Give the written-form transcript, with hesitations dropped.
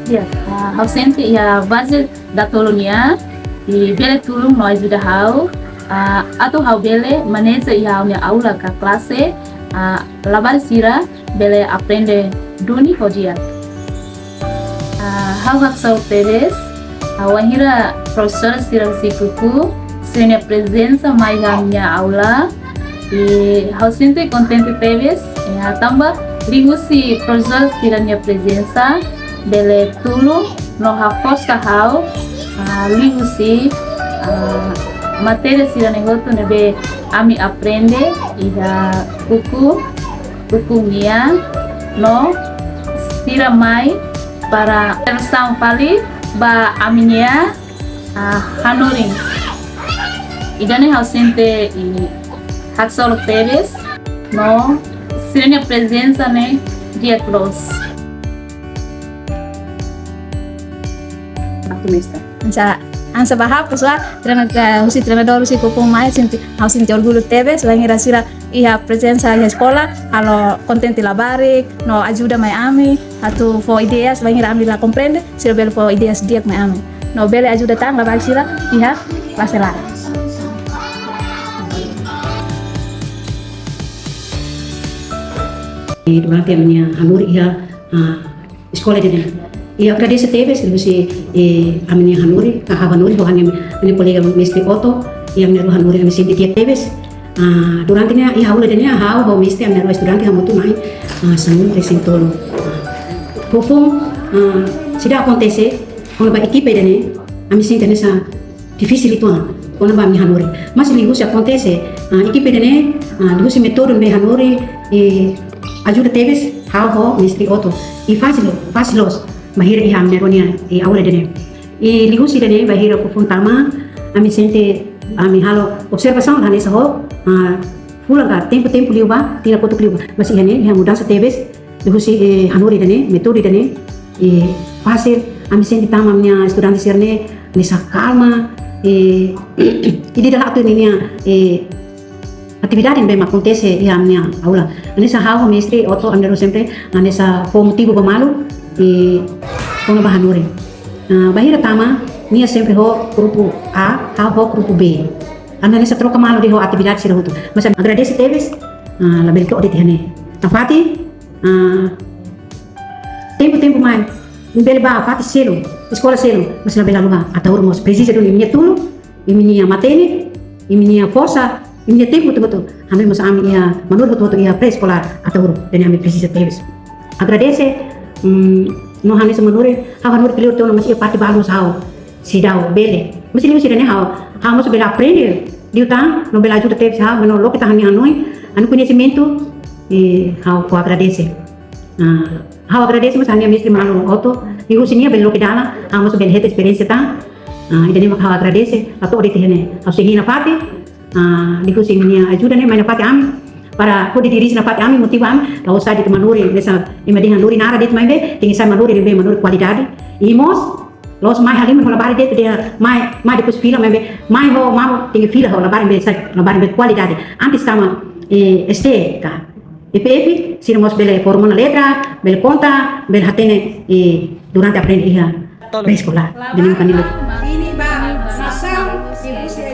Ya, ausente ya base da tolonia e bele tulung no ajuda hau atau hau bele maneja ya minha aula ka classe labar sira bele aprende duni hodia. Hau hak sau teres wahira professor sira sikuku senia presença mais na minha aula e hau sente contente teves tambah lingusi professor sira minha presença bele tulu no haposta hau lingusi matéria sira negoto nebe ami aprende ida kuku mia no sira mai para tersang pali ba aminia hanurin idane ausente e haksolo teres no sira presença ne dia close. Ansa bahap pessoa treinador si kupu mai sinti orgulho teve selain sira ia presença na escola kalau contente labari no ajuda mai ami atau for ideias selain ami la comprende sira bel for ideias dia mai ami no bele ajuda tang labari sira ia lasela. Durante a minha hanuri ia escola de ia agradeço teves se a minha hanuri ka hanuri ho minha colega mestre Otto ia minha hanuri a me senti dia teves durante nya ia aula de nya ho mestre a minha estudante muito mais sangue sintolo fofo se dá acontecer quando a equipe de né a me senti nessa difícil itu quando a minha hanuri mas se acontece equipe de né se metodon be hanuri ajuda teves ho mestre Otto e facilos bahira iha meronia e aula dene e ligusi dene bahira ko funtama ami sente ami halo observação la nessa ho fulang ka tempo liuba tira kotu liuba mas ihane iha mudança teves ligusi hanuri dene metode dene e fácil ami sente tama minha estudante serne nessa calma e di dalam tu ninya atividade yang acontece iha minha aula nessa hao mestre Otto amero sempre nessa for motivo pemalu e quando bahanuri bahira tama nia sempre ho grupo A ho grupo B anda nessa troca malu de ho atividade sira hutu mas agradece teves la belto de tene tafati tempo mais bel ba fati selo escola selo mas la bela lugar ataur mos precisa do minha tulo e minha matene e minha força e minha tempo tudo anda mos ami ia manur tudo ia pré-escolar ataur dan ami precisa teves agradece no hanes manure hanur kelur teu masih parte bagus hau sidau bele masih liu sidane hau mas bela aprender liu tang no bela ajuda teve hau no lo kita hani anoi anu conhecimento e hau ko agradece hau agradece mas hanya mestre malu Otto liu sinia belo que dala mas bela het experiência tang idane mak hau agradece atau de tene hau sehina parte liu sinia ajuda ne mana parte ami para poder dirigir na parte ami motivo ami la usar de manuri dessa imedihan nuri nara det mai be tingi sai manuri de manuri qualidade e mos los mai halim ho labari det de mai depois fila mai be mai ho mamo tingi fila ho labari be sai labari be qualidade antes tama este ka EPF sino mos bele formula letra bele conta bele hatene durante aprende ia pré-escolar dengan kanilo ini ba nasam ibu